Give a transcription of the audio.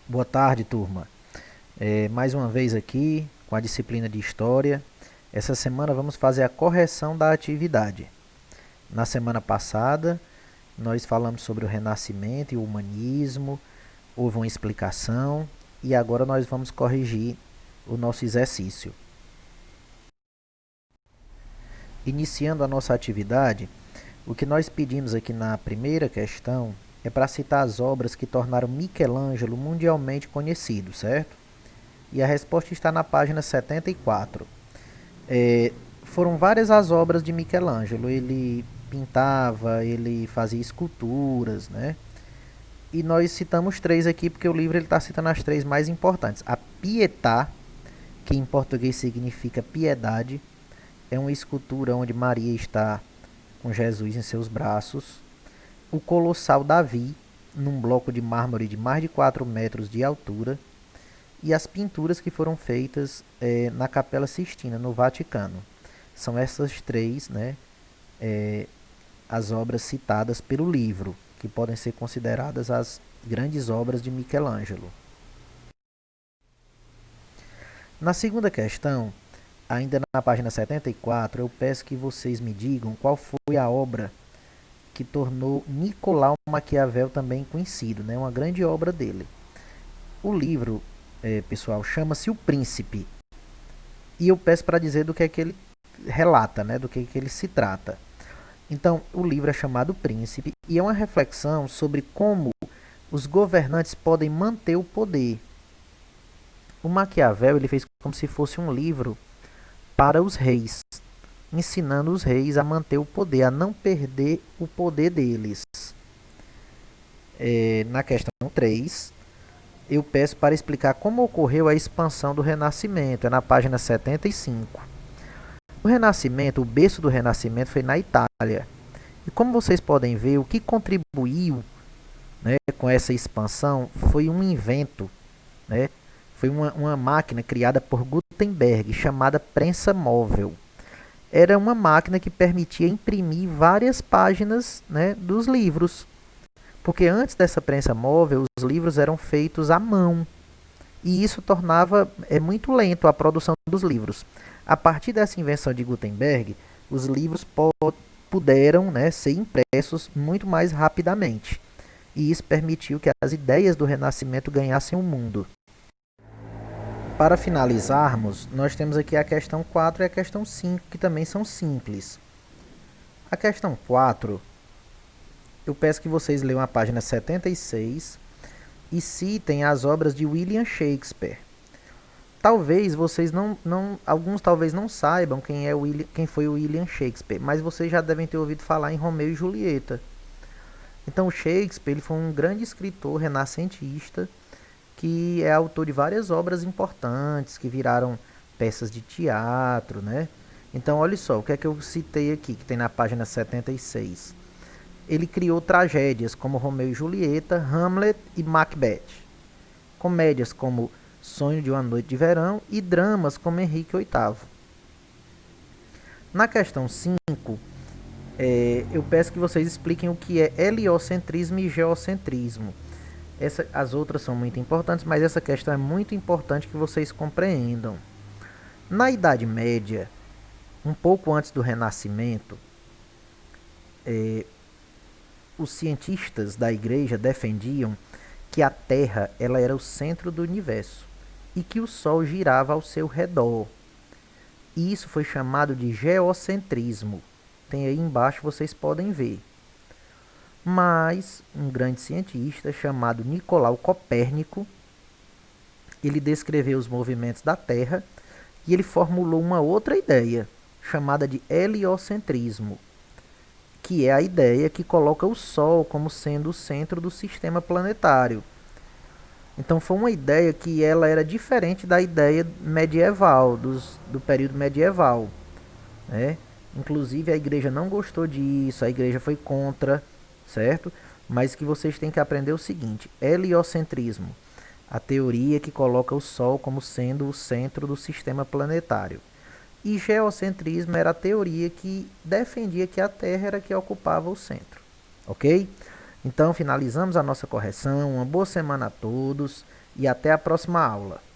Boa tarde, turma. Mais uma vez aqui com a disciplina de História. Essa semana vamos fazer a correção da atividade. Na semana passada, nós falamos sobre o Renascimento e o Humanismo, houve uma explicação e agora nós vamos corrigir o nosso exercício. Iniciando a nossa atividade, o que nós pedimos aqui na primeira questão é para citar as obras que tornaram Michelangelo mundialmente conhecido, certo? E a resposta está na página 74. Foram várias as obras de Michelangelo. Ele pintava, ele fazia esculturas, né? E nós citamos três aqui porque o livro está citando as três mais importantes. A Pietà, que em português significa piedade, é uma escultura onde Maria está com Jesus em seus braços. O Colossal Davi, num bloco de mármore de mais de 4 metros de altura. E as pinturas que foram feitas na Capela Sistina, no Vaticano. São essas três, né, as obras citadas pelo livro, que podem ser consideradas as grandes obras de Michelangelo. Na segunda questão, ainda na página 74, eu peço que vocês me digam qual foi a obra que tornou Nicolau Maquiavel também conhecido, né, uma grande obra dele. O livro, pessoal, chama-se O Príncipe. E eu peço para dizer do que é que ele relata, né, do que é que ele se trata. Então, o livro é chamado Príncipe e é uma reflexão sobre como os governantes podem manter o poder. O Maquiavel ele fez como se fosse um livro para os reis, ensinando os reis a manter o poder, a não perder o poder deles. Na questão 3, eu peço para explicar como ocorreu a expansão do Renascimento, é na página 75. O Renascimento, o berço do Renascimento foi na Itália. E como vocês podem ver, o que contribuiu, né, com essa expansão foi um invento, né, foi uma máquina criada por Gutenberg, chamada prensa móvel. Era uma máquina que permitia imprimir várias páginas, né, dos livros. Porque antes dessa prensa móvel, os livros eram feitos à mão. E isso tornava muito lento a produção dos livros. A partir dessa invenção de Gutenberg, os livros puderam, né, ser impressos muito mais rapidamente. E isso permitiu que as ideias do Renascimento ganhassem o mundo. Para finalizarmos, nós temos aqui a questão 4 e a questão 5, que também são simples. A questão 4, eu peço que vocês leiam a página 76 e citem as obras de William Shakespeare. Talvez vocês alguns talvez não saibam quem foi o William Shakespeare, mas vocês já devem ter ouvido falar em Romeu e Julieta. Então Shakespeare ele foi um grande escritor renascentista que é autor de várias obras importantes que viraram peças de teatro, né? Então olha só, o que é que eu citei aqui, que tem na página 76. Ele criou tragédias como Romeu e Julieta, Hamlet e Macbeth. Comédias como Sonho de uma Noite de Verão e dramas como Henrique VIII. Na questão 5, eu peço que vocês expliquem o que é heliocentrismo e geocentrismo. As outras são muito importantes, mas essa questão é muito importante que vocês compreendam. Na Idade Média, um pouco antes do Renascimento, os cientistas da igreja defendiam que a Terra ela era o centro do universo e que o Sol girava ao seu redor. E isso foi chamado de geocentrismo. Tem aí embaixo, vocês podem ver. Mas um grande cientista chamado Nicolau Copérnico, ele descreveu os movimentos da Terra e ele formulou uma outra ideia, chamada de heliocentrismo, que é a ideia que coloca o Sol como sendo o centro do sistema planetário. Então foi uma ideia que ela era diferente da ideia medieval, do período medieval, né? Inclusive a igreja não gostou disso, a igreja foi contra, certo? Mas que vocês têm que aprender o seguinte: heliocentrismo, a teoria que coloca o Sol como sendo o centro do sistema planetário. E geocentrismo era a teoria que defendia que a Terra era que ocupava o centro. Ok? Então finalizamos a nossa correção. Uma boa semana a todos e até a próxima aula.